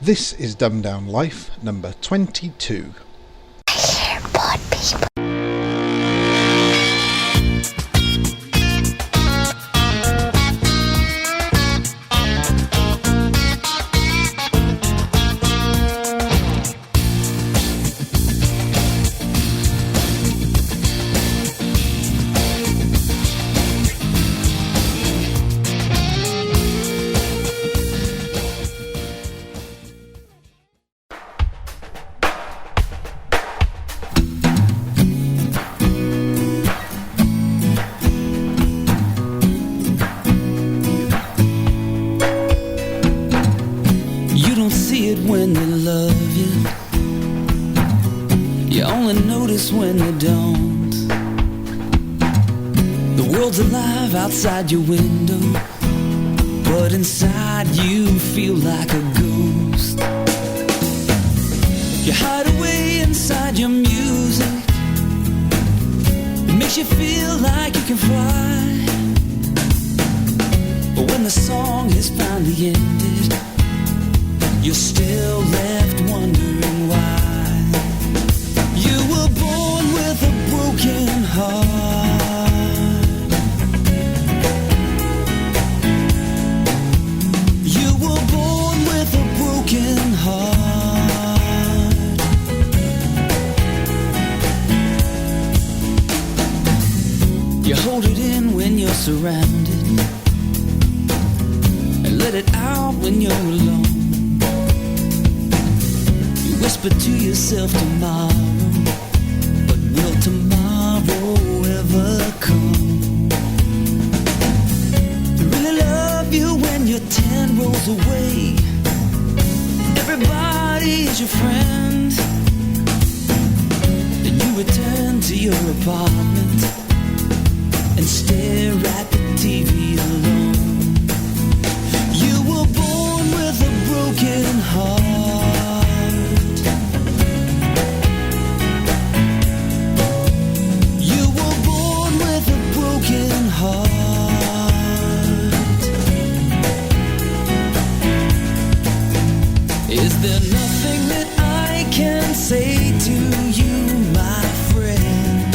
This is Dumbed Down Life, number 22. Pod people. When they love you, you only notice when they don't. The world's alive outside your window, but inside you feel like a ghost. You hide away inside your music, it makes you feel like you can fly. But when the song has finally ended, you're still left wondering why. You were born with a broken heart. You were born with a broken heart. You hold it in when you're surrounded, and let it out when you're alone. Whisper to yourself tomorrow, but will tomorrow ever come? They really love you when you're 10 rows away. Everybody is your friend. Then you return to your apartment and stare at the TV alone. You were born with a broken heart. Is there nothing that I can say to you, my friend?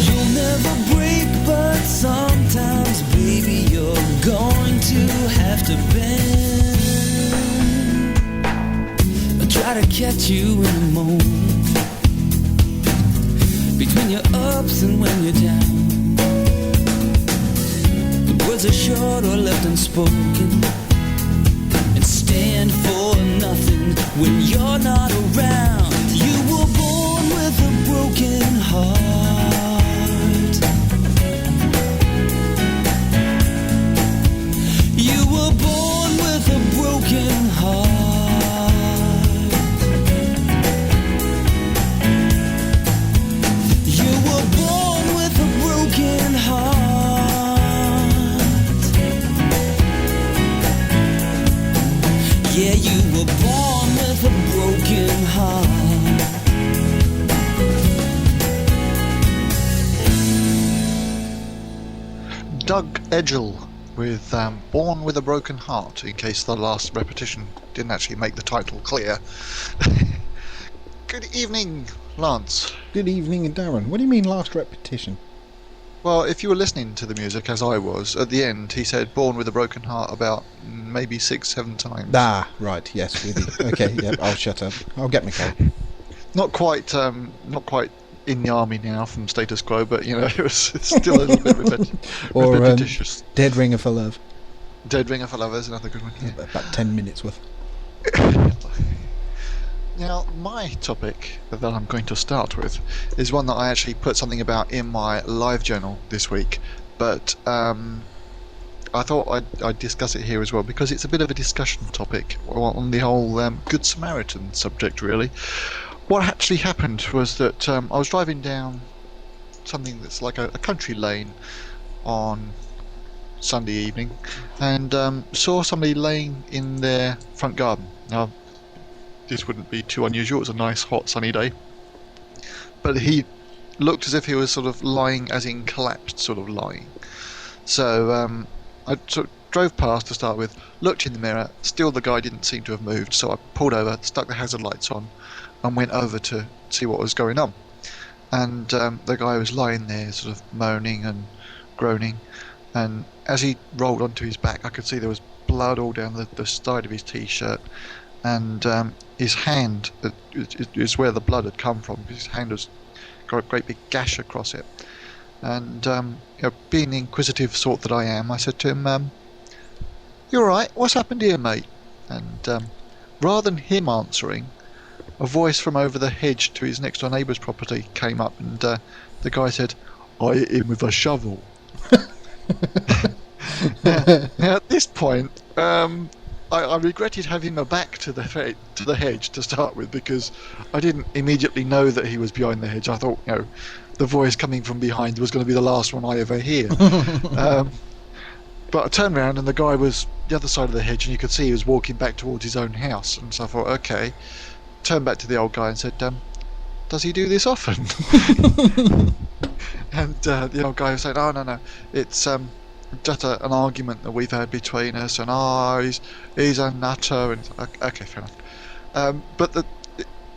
You'll never break, but sometimes, baby, you're going to have to bend. I try to catch you in a moment, between your ups and when you're down. The words are short or left unspoken, and stand for nothing when you're not around. You were born with a broken heart. You were born with a broken heart. Yeah, you were born with a broken heart. Doug Edgell with Born with a Broken Heart, in case the last repetition didn't actually make the title clear. Good evening, Lance. Good evening, Darren. What do you mean last repetition? Well, if you were listening to the music as I was, at the end he said Born with a Broken Heart about maybe 6-7 times. Ah, right, yes, really. Okay, yeah, I'll shut up. I'll get my coat. Not quite in the army now from status quo, but you know, it was still a little bit repetitious. Dead Ringer for Love. Dead Ringer for Love is another good one. Yeah. About 10 minutes worth. Now, my topic that I'm going to start with is one that I actually put something about in my live journal this week, but I thought I'd discuss it here as well, because it's a bit of a discussion topic on the whole Good Samaritan subject, really. What actually happened was that I was driving down something that's like a country lane on Sunday evening, and saw somebody laying in their front garden. Now, this wouldn't be too unusual. It was a nice, hot, sunny day, but he looked as if he was sort of lying, as in collapsed, sort of lying. So I sort of drove past to start with, looked in the mirror, still the guy didn't seem to have moved, so I pulled over, stuck the hazard lights on, and went over to see what was going on. And the guy was lying there sort of moaning and groaning, and as he rolled onto his back I could see there was blood all down the side of his t-shirt, and his hand is where the blood had come from. His hand has got a great big gash across it, and being the inquisitive sort that I am, I said to him, "You alright? What's happened here, mate?" And rather than him answering, a voice from over the hedge to his next door neighbour's property came up, and the guy said, "I hit him with a shovel." Now at this point, I regretted having my back to the hedge to start with, because I didn't immediately know that he was behind the hedge. I thought, the voice coming from behind was going to be the last one I ever hear. But I turned around and the guy was the other side of the hedge, and you could see he was walking back towards his own house. And so I thought, okay. Turned back to the old guy and said, "Does he do this often?" And the old guy was saying, "Oh, no, it's just an argument that we've had between us, and he's a nutter." And okay, fair enough. But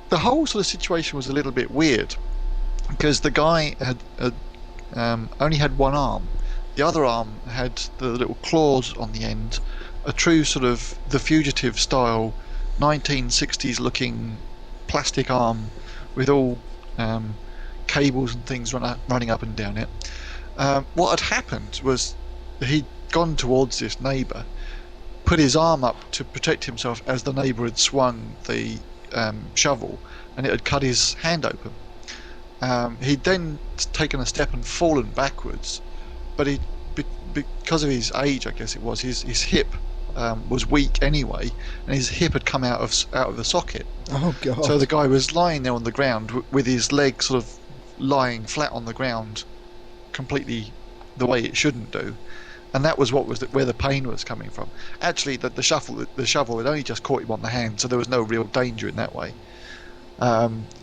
the whole sort of situation was a little bit weird, because the guy had only had one arm. The other arm had the little claws on the end, a true sort of The Fugitive style 1960s looking plastic arm with all cables and things running up and down it. What had happened was he'd gone towards this neighbour, put his arm up to protect himself as the neighbour had swung the shovel, and it had cut his hand open. He'd then taken a step and fallen backwards, but because of his age, I guess it was, his hip was weak anyway, and his hip had come out of the socket. Oh God! So the guy was lying there on the ground with his leg sort of lying flat on the ground, completely the way it shouldn't do, and that was where the pain was coming from. Actually, the shovel had only just caught him on the hand, so there was no real danger in that way.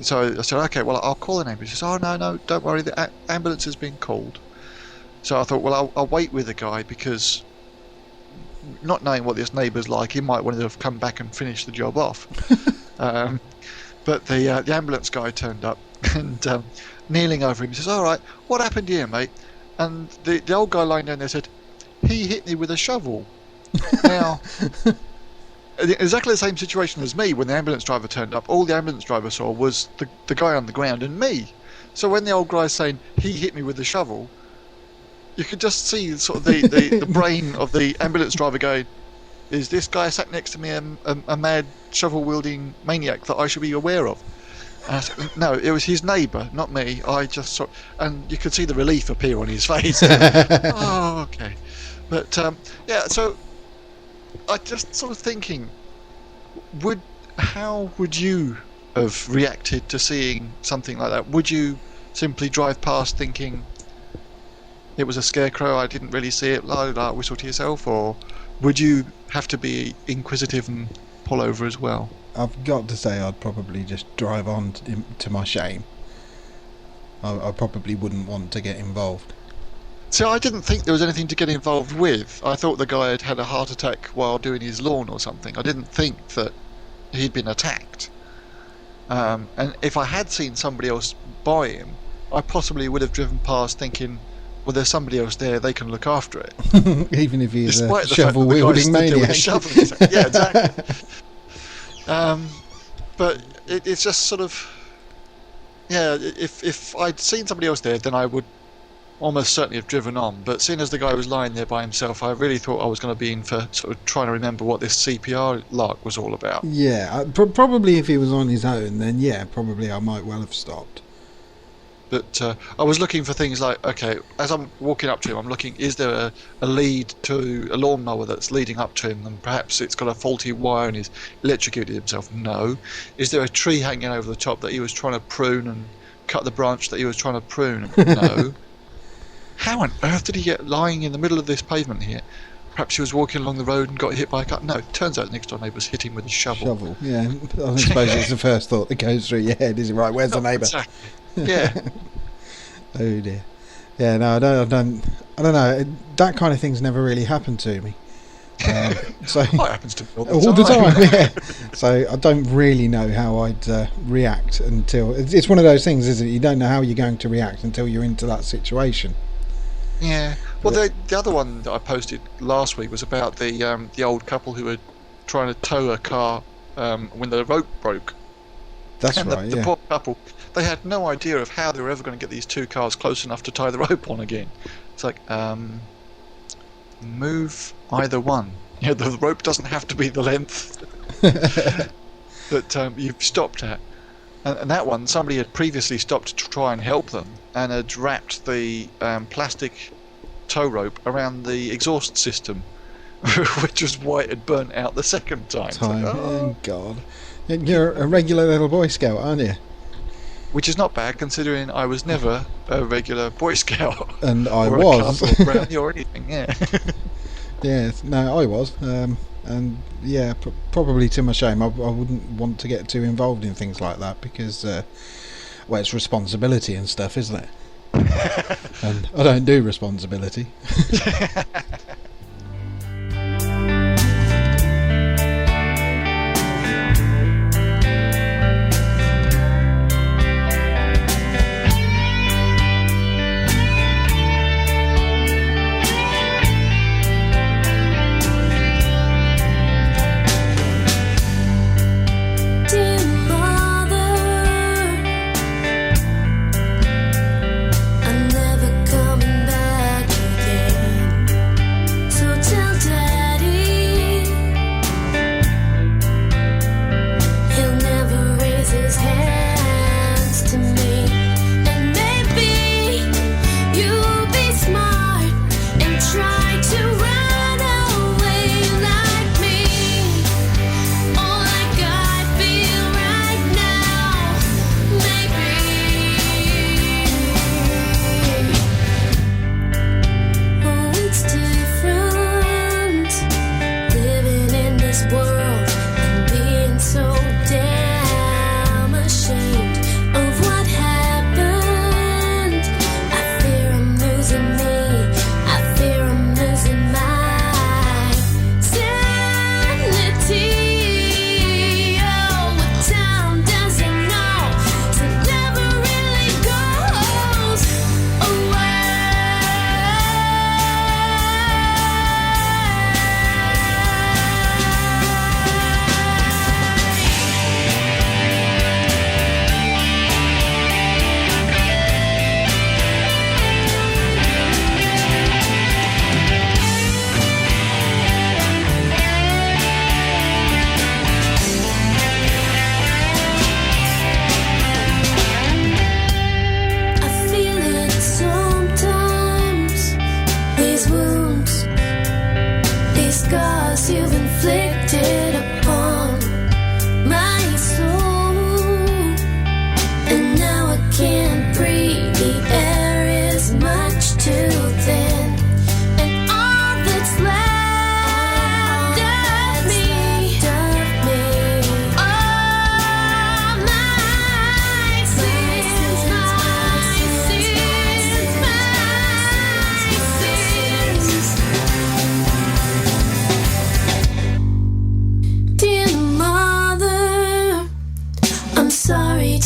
So I said, "Okay, well, I'll call an ambulance." He says, "Oh no, don't worry, the ambulance has been called." So I thought, well, I'll wait with the guy, because not knowing what this neighbour's like, he might want to have come back and finish the job off. But the ambulance guy turned up, and kneeling over him, he says, "All right, what happened here, mate?" And the old guy lying down there said, "He hit me with a shovel." Now, exactly the same situation as me when the ambulance driver turned up. All the ambulance driver saw was the guy on the ground and me. So when the old guy's saying, "He hit me with a shovel," you could just see sort of the brain of the ambulance driver going, "Is this guy sat next to me a mad shovel-wielding maniac that I should be aware of?" And I said, "No, it was his neighbour, not me. I just saw," and you could see the relief appear on his face. Oh, okay. But so I just sort of thinking, how would you have reacted to seeing something like that? Would you simply drive past thinking it was a scarecrow, I didn't really see it, whistle to yourself, or would you have to be inquisitive and pull over as well? I've got to say I'd probably just drive on to my shame. I probably wouldn't want to get involved. So I didn't think there was anything to get involved with. I thought the guy had a heart attack while doing his lawn or something. I didn't think that he'd been attacked. And if I had seen somebody else by him, I possibly would have driven past thinking, well, there's somebody else there, they can look after it. Even if he's despite a shovel-wielding maniac. Yeah, exactly. But it's just sort of, if I'd seen somebody else there, then I would almost certainly have driven on. But seeing as the guy was lying there by himself, I really thought I was going to be in for sort of trying to remember what this CPR lark was all about. Yeah, probably if he was on his own, then probably I might well have stopped. But I was looking for things like, okay, as I'm walking up to him, I'm looking, is there a lead to a lawnmower that's leading up to him, and perhaps it's got a faulty wire and he's electrocuted himself? No. Is there a tree hanging over the top that he was trying to prune and cut the branch that he was trying to prune? No. How on earth did he get lying in the middle of this pavement here? Perhaps he was walking along the road and got hit by a car. No, it turns out next door neighbour's hit him with a shovel. Yeah. I suppose it's the first thought that goes through your head, is it? Right, where's the neighbour? Exactly. Yeah. Oh dear. Yeah, no, I don't know. That kind of thing's never really happened to me. So That happens to me all the time, yeah. So I don't really know how I'd react until it's one of those things, isn't it? You don't know how you're going to react until you're into that situation. Yeah. Well, the other one that I posted last week was about the old couple who were trying to tow a car when the rope broke. That's and right. The Yeah. poor couple, they had no idea of how they were ever going to get these two cars close enough to tie the rope on again. It's like, move either one. You know, the rope doesn't have to be the length that you've stopped at. And that one, somebody had previously stopped to try and help them and had wrapped the plastic tow rope around the exhaust system, which was why it had burnt out the second time. It's like, Oh God, you're a regular little Boy Scout, aren't you? Which is not bad, considering I was never a regular Boy Scout. And I or was. A Cub or Brownie or anything, yeah. Yeah, no, I was. And yeah, probably to my shame, I wouldn't want to get too involved in things like that because, well, it's responsibility and stuff, isn't it? And I don't do responsibility.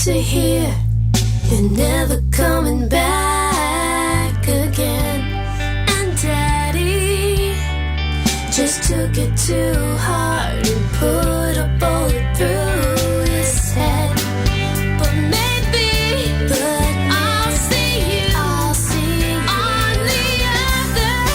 to hear you're never coming back again. And Daddy just took it too hard and put a bullet through his head. But I'll see you on the other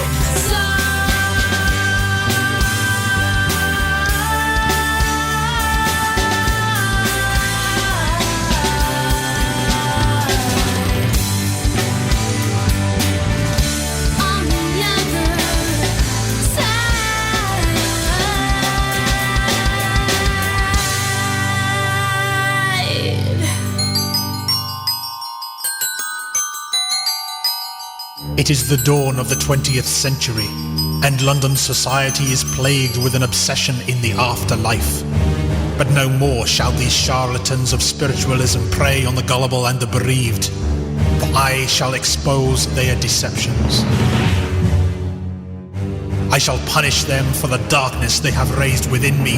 It is the dawn of the 20th century, and London society is plagued with an obsession in the afterlife. But no more shall these charlatans of spiritualism prey on the gullible and the bereaved, for I shall expose their deceptions. I shall punish them for the darkness they have raised within me.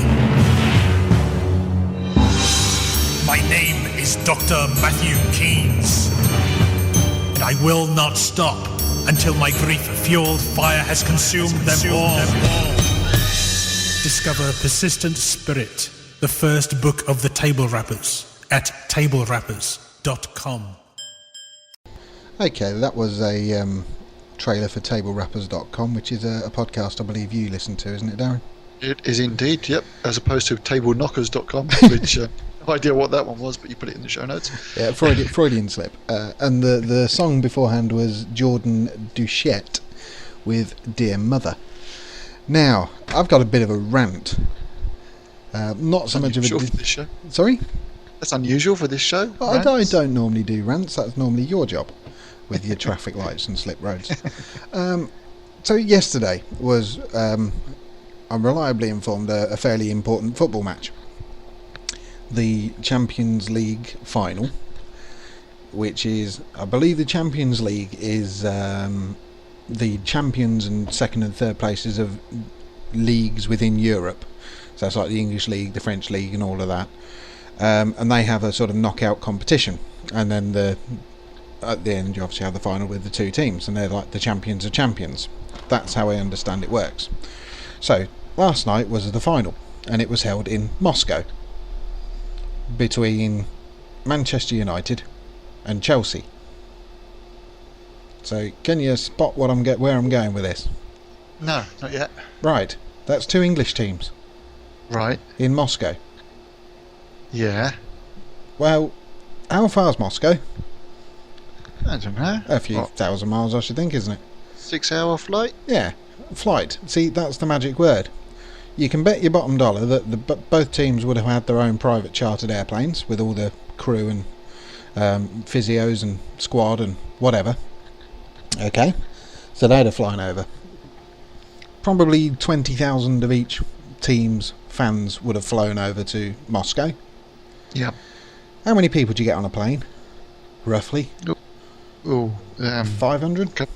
My name is Dr. Matthew Keynes, and I will not stop until my grief-fueled fire has consumed them all. Discover Persistent Spirit, the first book of the Table Rappers, at tablerappers.com. Okay, that was a trailer for tablerappers.com, which is a podcast I believe you listen to, isn't it, Darren? It is indeed, yep, as opposed to tableknockers.com, which no idea what that one was, but you put it in the show notes. Yeah, Freudian slip. And the song beforehand was Jordon Douchette with Dear Mother. Now, I've got a bit of a rant. Not so much of a... For this show. Sorry? That's unusual for this show. I don't normally do rants. That's normally your job with your traffic lights and slip roads. So yesterday was, I'm reliably informed, a fairly important football match. The Champions League final, which is, I believe the Champions League is the champions and second and third places of leagues within Europe. So that's like the English League, the French League and all of that. And they have a sort of knockout competition. And then at the end you obviously have the final with the two teams, and they're like the champions of champions. That's how I understand it works. So last night was the final, and it was held in Moscow between Manchester United and Chelsea. So can you spot where I'm going with this? No, not yet. Right, that's two English teams. Right. In Moscow. Yeah. Well, how far's Moscow? I don't know. A few thousand miles, I should think, isn't it? 6-hour flight? Yeah, flight. See, that's the magic word. You can bet your bottom dollar that both teams would have had their own private chartered airplanes with all the crew and physios and squad and whatever. Okay, so they'd have flown over. Probably 20,000 of each team's fans would have flown over to Moscow. Yep. How many people do you get on a plane? Roughly? 500?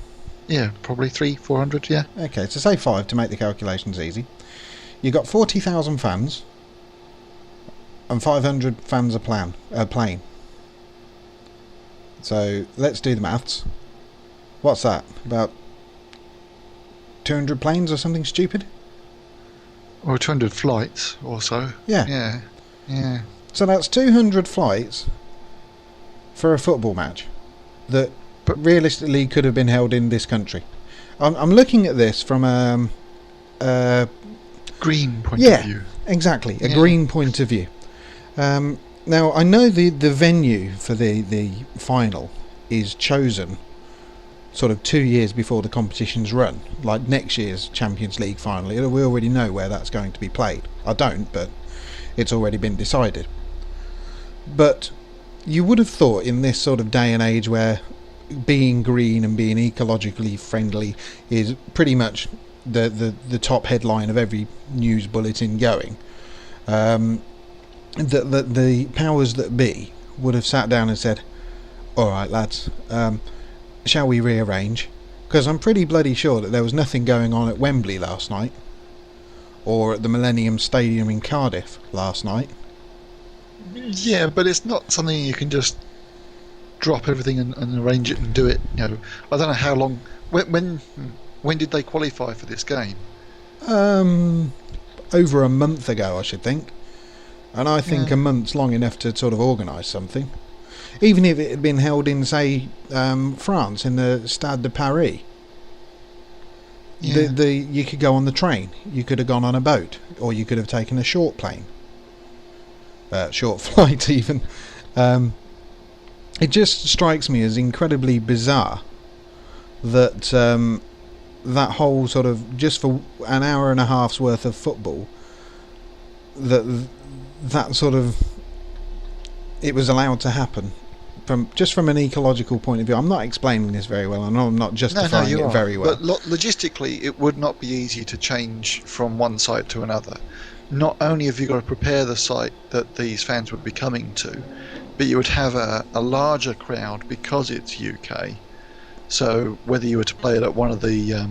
Yeah, probably 300-400, yeah. Okay, so say 5 to make the calculations easy. You've got 40,000 fans and 500 fans a plane. So let's do the maths. What's that? About 200 planes or something stupid? Or 200 flights or so. Yeah. Yeah. So that's 200 flights for a football match that realistically could have been held in this country. I'm looking at this from a green point of view. Exactly, a green point of view. Now I know the venue for the final is chosen sort of 2 years before the competition's run, like next year's Champions League final. We already know where that's going to be played. I don't, but it's already been decided. But you would have thought in this sort of day and age where being green and being ecologically friendly is pretty much the top headline of every news bulletin going, that the powers that be would have sat down and said, alright lads, shall we rearrange? Because I'm pretty bloody sure that there was nothing going on at Wembley last night or at the Millennium Stadium in Cardiff last night. Yeah, but it's not something you can just drop everything and arrange it and do it. You know, I don't know how long. When did they qualify for this game? Over a month ago, I should think. And I think a month's long enough to sort of organise something. Even if it had been held in, say, France, in the Stade de Paris. Yeah. You could go on the train, you could have gone on a boat, or you could have taken a short plane. Short flight, even. It just strikes me as incredibly bizarre that that whole sort of, just for an hour and a half's worth of football, that sort of, it was allowed to happen from an ecological point of view. I'm not explaining this very well. I know I'm not justifying it very well. But logistically, it would not be easy to change from one site to another. Not only have you got to prepare the site that these fans would be coming to, but you would have a larger crowd because it's UK. So whether you were to play it at one of the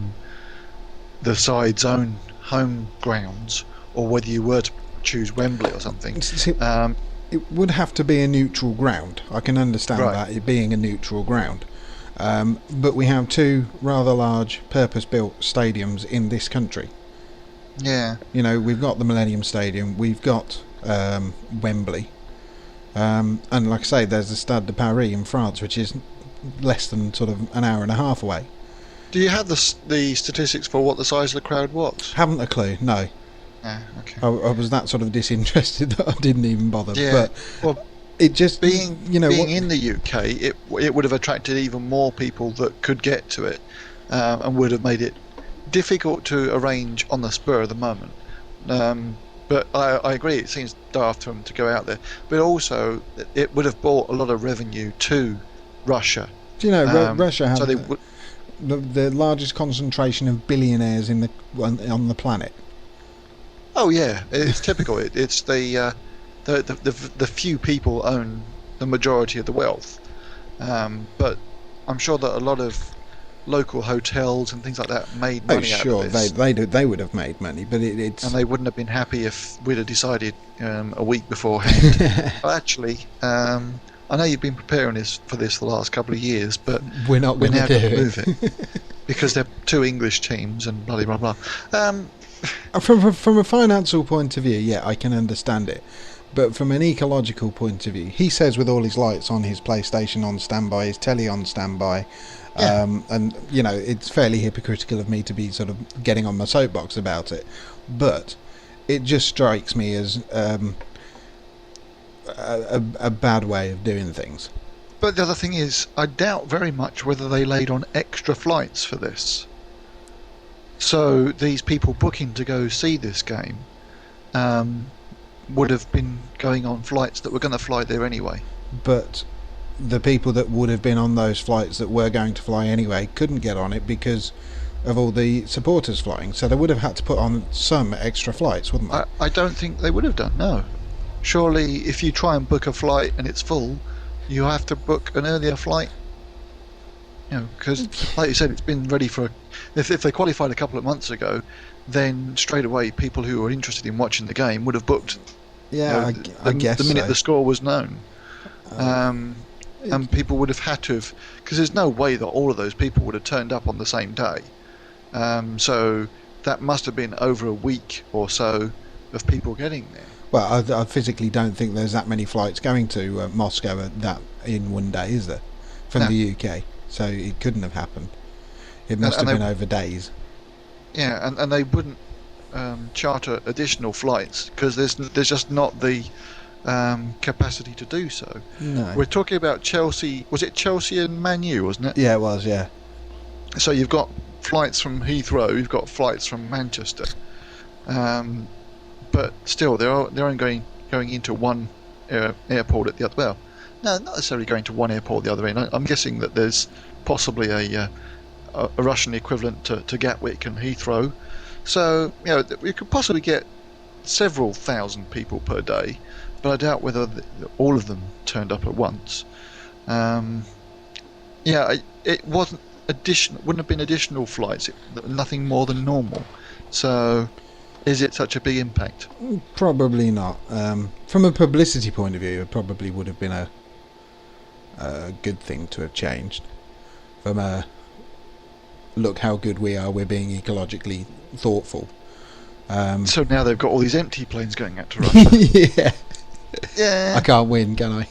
the side's own home grounds, or whether you were to choose Wembley or something. See, it would have to be a neutral ground. I can understand Right. that, it being a neutral ground. But we have two rather large purpose-built stadiums in this country. Yeah. You know, we've got the Millennium Stadium, we've got Wembley, and like I say, there's the Stade de Paris in France, which is less than sort of an hour and a half away. Do you have the statistics for what the size of the crowd was? Haven't a clue, no. Yeah, okay. I was that sort of disinterested that I didn't even bother. Yeah, But well, it just, being what, in the UK, it would have attracted even more people that could get to it, and would have made it difficult to arrange on the spur of the moment. But I agree, it seems daft for them to go out there. But also, it would have brought a lot of revenue to Russia. do you know, Russia has So they the largest concentration of billionaires on the planet. Oh yeah, it's typical. It's the few people own the majority of the wealth, but I'm sure that a lot of local hotels and things like that made money out of this. They would have made money, but it's And they wouldn't have been happy if we'd have decided a week beforehand. Well, actually, I know you've been preparing for this the last couple of years, but we're not going now to going do to move it. it because they're two English teams and blah blah blah. From a financial point of view, yeah, I can understand it. But from an ecological point of view, he says with all his lights on, his PlayStation on standby, his telly on standby, and you know, it's fairly hypocritical of me to be sort of getting on my soapbox about it. But it just strikes me as a bad way of doing things. But the other thing is, I doubt very much whether they laid on extra flights for this. So these people booking to go see this game would have been going on flights that were going to fly there anyway. But the people that would have been on those flights that were going to fly anyway couldn't get on it because of all the supporters flying. So they would have had to put on some extra flights, wouldn't they? I don't think they would have done, no. Surely if you try and book a flight and it's full, you have to book an earlier flight. You know, because like you said, it's been ready for... If they qualified a couple of months ago, then straight away people who were interested in watching the game would have booked. Yeah, I guess the minute so. the score was known. And people would have had to have... Because there's no way that all of those people would have turned up on the same day. So that must have been over a week or so of people getting there. Well, I physically don't think there's that many flights going to Moscow in one day, is there? From the UK. So it couldn't have happened. It must have been over days. Yeah, and they wouldn't charter additional flights because there's just not the capacity to do so. No. We're talking about Chelsea. Was it Chelsea and Man U, wasn't it? Yeah, it was, yeah. So you've got flights from Heathrow, you've got flights from Manchester, but still they're only going into one airport at the other. Well, no, not necessarily going to one airport at the other end. I'm guessing that there's possibly a Russian equivalent to Gatwick and Heathrow. So you know we could possibly get several thousand people per day, but I doubt whether all of them turned up at once. It wasn't additional. Wouldn't have been additional flights. Nothing more than normal. So, is it such a big impact? Probably not. From a publicity point of view, it probably would have been a good thing to have changed. From a look how good we are, we're being ecologically thoughtful. So now they've got all these empty planes going out to Russia. Yeah. Yeah. I can't win, can I?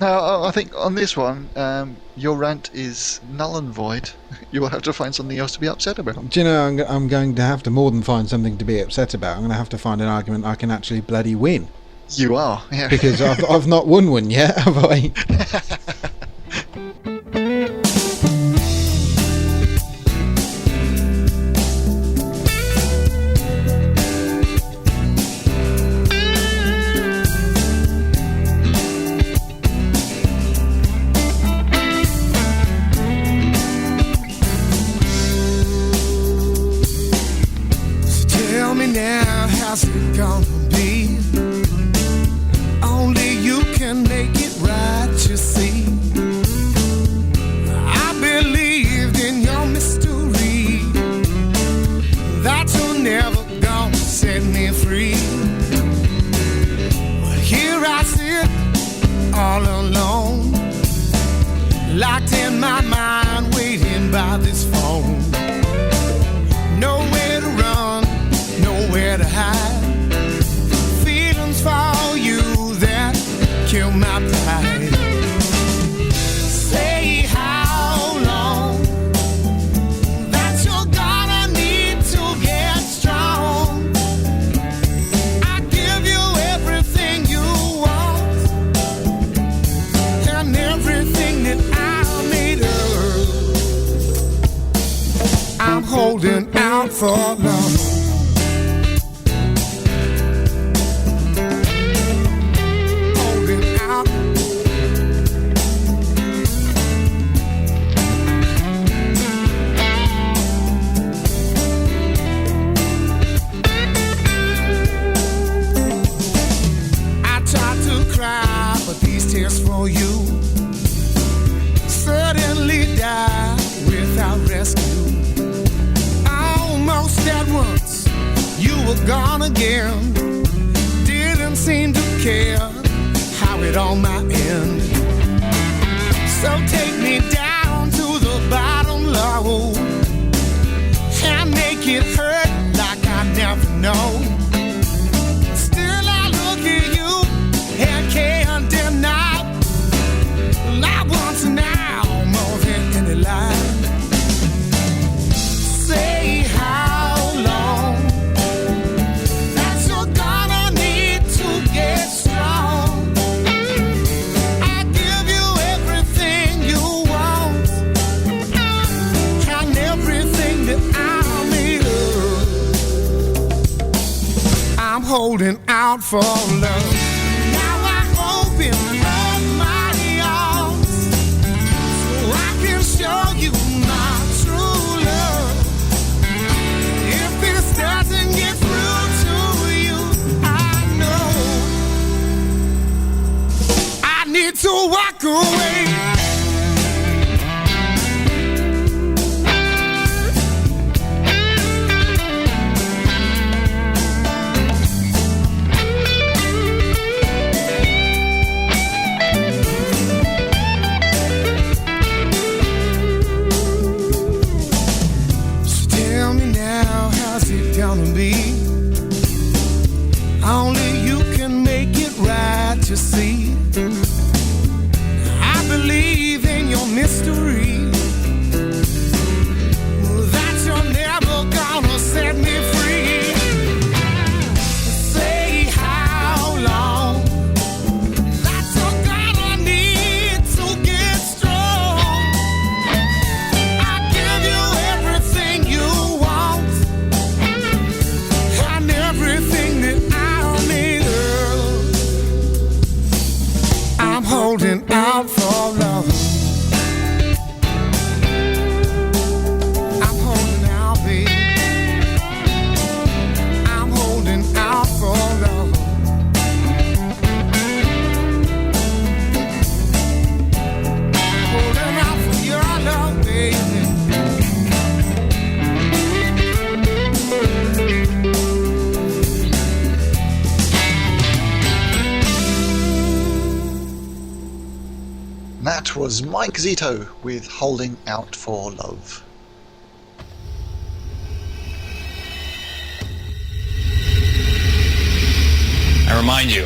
Now, I think on this one, your rant is null and void. You will have to find something else to be upset about. Do you know, I'm going to have to more than find something to be upset about. I'm going to have to find an argument I can actually bloody win. You are, yeah. Because I've not won one yet, have I? Tell me now, how's it gonna be? Only you can make it right, you see. I believed in your mystery. without this phone. Nowhere to run, nowhere to hide. Feelings for you that kill my pride. Say how long that you're gonna need to get strong. I give you everything you want and everything that I need. I'm holding out for love. For you suddenly die without rescue. Almost at once you were gone again. Didn't seem to care how it all might end. So take me down to the bottom low and make it hurt like I never know. Still I look at you and can't deny. I want now more than any lie. Say how long that you're gonna need to get strong. I give you everything you want and everything that I need. I'm holding out for love. Now I open up my show you my true love. If this doesn't get through to you, I know I need to walk away. Gonna be only you can make it right, you see. I believe in your mystery, that you're never gonna set me free. Say how long that you're gonna need to get strong. I give you everything you want. Everything that I need, I'm holding out for love. I'm holding out, baby. I'm holding out for love. Holding out for your love, baby. That was Mike Zito with Holding Out for Love. I remind you,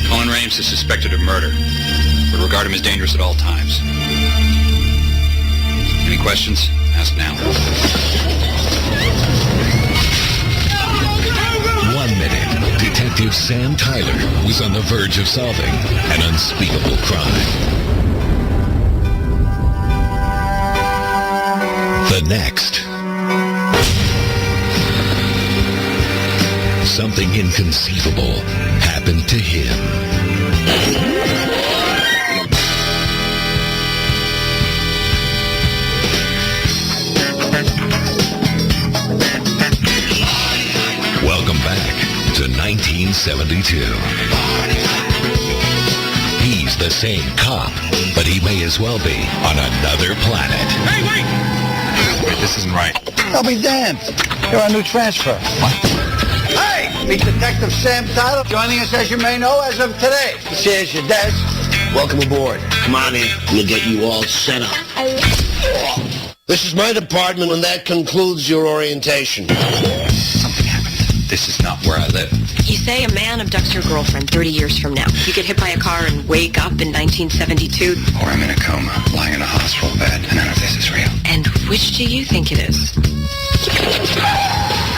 Cohen Rames is suspected of murder, but regard him as dangerous at all times. Any questions? Ask now. 1 minute, Detective Sam Tyler was on the verge of solving an unspeakable crime. The next, something inconceivable happened to him. Welcome back to 1972. He's the same cop, but he may as well be on another planet. Hey, wait! This isn't right. I'll be damned. You're our new transfer. What? Hey! Meet Detective Sam Tyler, joining us, as you may know, as of today. Here's your desk. Welcome aboard. Come on in. We'll get you all set up. This is my department, and that concludes your orientation. Something happened. This is not where I live. You say a man abducts your girlfriend 30 years from now. You get hit by a car and wake up in 1972. Or I'm in a coma, lying in a hospital bed, and none of this is real. And which do you think it is?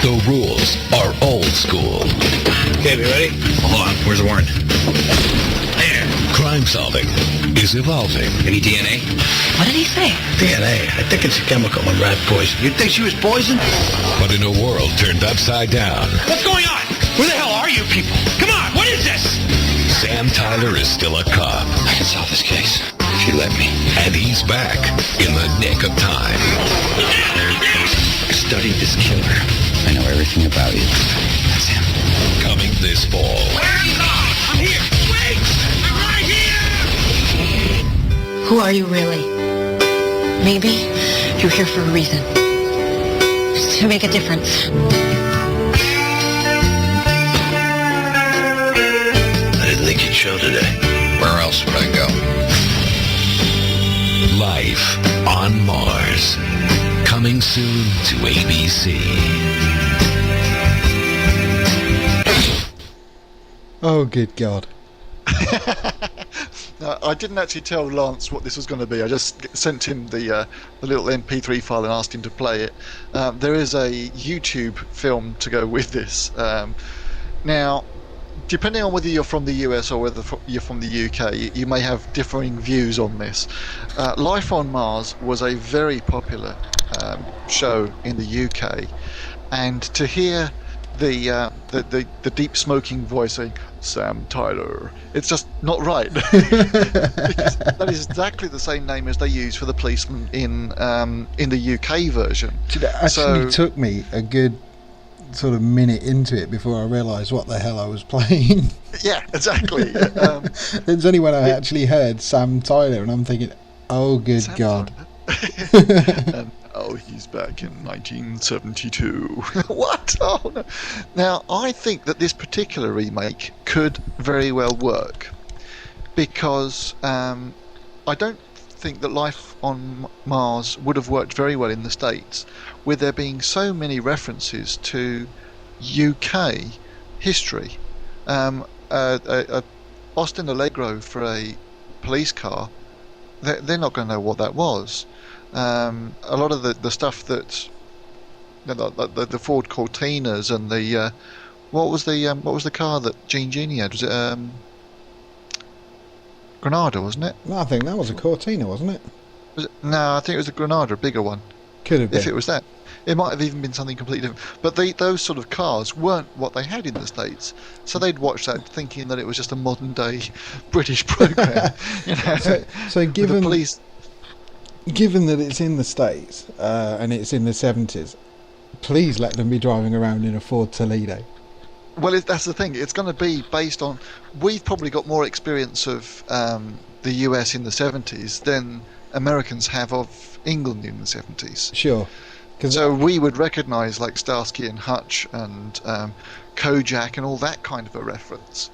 The rules are old school. Okay, we ready? Hold on, where's the warrant? There. Crime solving is evolving. Any DNA? What did he say? DNA. I think it's a chemical in rat poison. You think she was poisoned? But in a world turned upside down, What's going on? Where the hell are you people? Come on, what is this? Sam Tyler is still a cop. I can solve this case, if you let me. And he's back in the nick of time. I studied this killer. I know everything about you. That's him. Coming this fall. Where are you going? I'm here. Wait! I'm right here! Who are you really? Maybe you're here for a reason. Just to make a difference. I didn't think you'd show today. Where else would I go? Life on Mars. Coming soon to ABC. Oh, good God. I didn't actually tell Lance what this was going to be. I just sent him the little MP3 file and asked him to play it. There is a YouTube film to go with this. Now, depending on whether you're from the US or whether you're from the UK, you may have differing views on this. Life on Mars was a very popular show in the UK, and to hear the deep smoking voice saying Sam Tyler, it's just not right. Because that is exactly the same name as they use for the policeman in the UK version. It actually took me a good sort of minute into it before I realised what the hell I was playing. Yeah, exactly. It's only when I actually heard Sam Tyler and I'm thinking, oh good Sam God. Oh, he's back in 1972. What? Oh no. Now, I think that this particular remake could very well work, because I don't think that Life on Mars would have worked very well in the States, with there being so many references to UK history. Austin Allegro for a police car, they're not going to know what that was. A lot of the stuff that the Ford Cortinas and the what was the car that Gene Genie had? Was it Granada, wasn't it? No, I think that was a Cortina, wasn't it? No, I think it was a Granada, a bigger one. Could have been. If it was that. It might have even been something completely different. But those sort of cars weren't what they had in the States. So they'd watch that thinking that it was just a modern day British program. You know? So given the police... Given that it's in the States and it's in the 70s, please let them be driving around in a Ford Toledo. Well, that's the thing. It's going to be based on... We've probably got more experience of the US in the 70s than Americans have of England in the 70s. Sure. So we would recognise like Starsky and Hutch and Kojak and all that kind of a reference.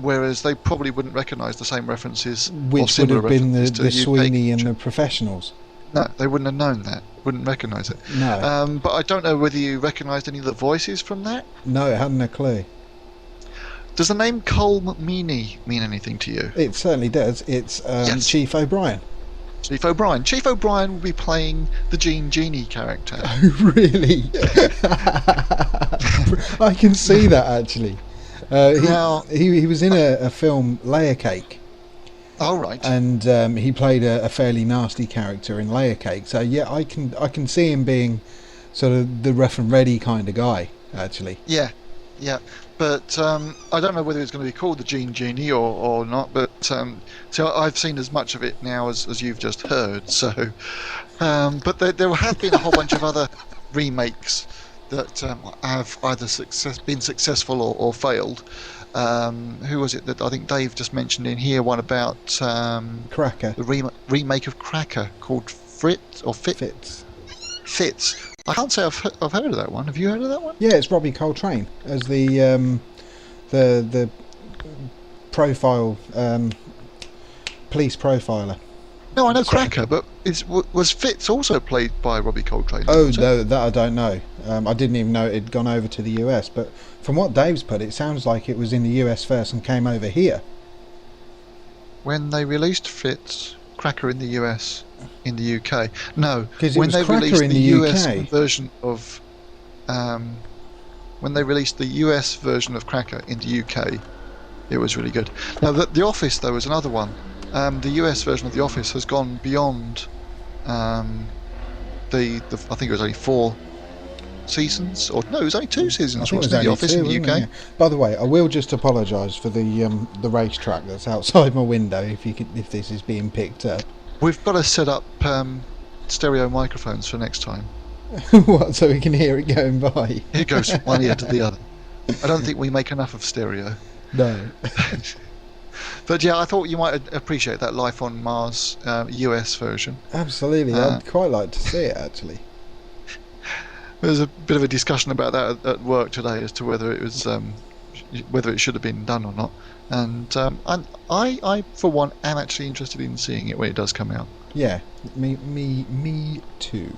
Whereas they probably wouldn't recognise the same references, which would have been the Sweeney and the Professionals. No, they wouldn't have known that. Wouldn't recognise it. No. But I don't know whether you recognised any of the voices from that. No, it hadn't a clue. Does the name Cole Meany mean anything to you? It certainly does. It's Yes. Chief O'Brien. Chief O'Brien. Chief O'Brien will be playing the Gene Genie character. Oh, really? I can see that actually. He was in a film, Layer Cake. Oh, right. And he played a fairly nasty character in Layer Cake. So yeah, I can see him being sort of the rough and ready kind of guy, actually. Yeah. But I don't know whether it's going to be called the Gene Genie or not. But so I've seen as much of it now as you've just heard. So, but there have been a whole bunch of other remakes that have either been successful or failed. Who was it that I think Dave just mentioned in here? One about Cracker. The remake of Cracker called Fitz. I can't say I've heard of that one. Have you heard of that one? Yeah, it's Robbie Coltrane as the profile police profiler. No, I know Cracker, but was Fitz also played by Robbie Coltrane? Oh, no, that I don't know. I didn't even know it had gone over to the US, but from what Dave's put, it sounds like it was in the US first and came over here. When they released Fitz, Cracker in the US, in the UK. No, because when they Cracker released in the US UK version of, when they released the US version of Cracker in the UK, it was really good. Now, The Office though was another one. The US version of The Office has gone beyond I think it was only 4 seasons, or no, it was only 2 seasons. I think it was only The Office 2, in the UK. Yeah. By the way, I will just apologise for the racetrack that's outside my window if this is being picked up. We've got to set up stereo microphones for next time. What, so we can hear it going by? It goes from one ear to the other. I don't think we make enough of stereo. No. But yeah, I thought you might appreciate that Life on Mars US version. Absolutely, I'd quite like to see it actually. There's a bit of a discussion about that at work today as to whether it was whether it should have been done or not. And I for one am actually interested in seeing it when it does come out. Yeah, me too.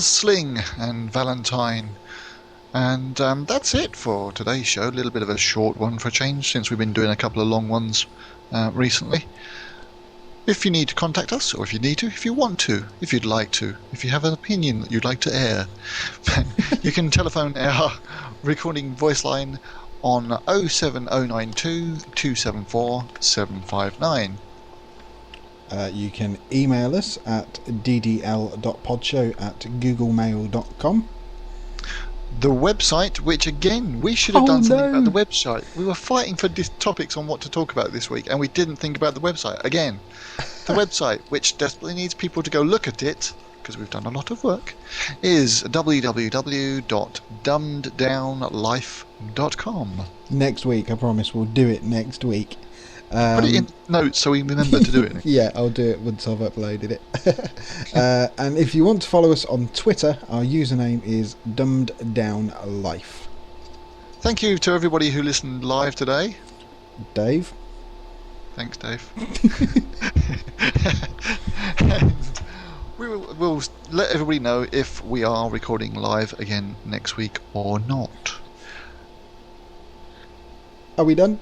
Sling and Valentine, and that's it for today's show. A little bit of a short one for a change, since we've been doing a couple of long ones recently. If you need to contact us, or if you need to, if you want to, if you'd like to, if you have an opinion that you'd like to air, you can telephone our recording voice line on 07092 274 759. You can email us at ddl.podshow@googlemail.com. The website, which again, we should have done something about the website. We were fighting for topics on what to talk about this week, and we didn't think about the website. Again, the website, which desperately needs people to go look at it, because we've done a lot of work, is www.dumbeddownlife.com. Next week, I promise we'll do it next week. Put it in notes so we remember to do it. Yeah, I'll do it once I've uploaded it. And if you want to follow us on Twitter, our username is dumbeddownlife. Thank you to everybody who listened live today. Dave. Thanks, Dave. And we'll let everybody know if we are recording live again next week or not. Are we done?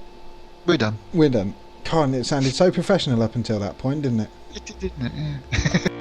We're done. We're done. God, it sounded so professional up until that point, didn't it? It did, didn't it? Yeah.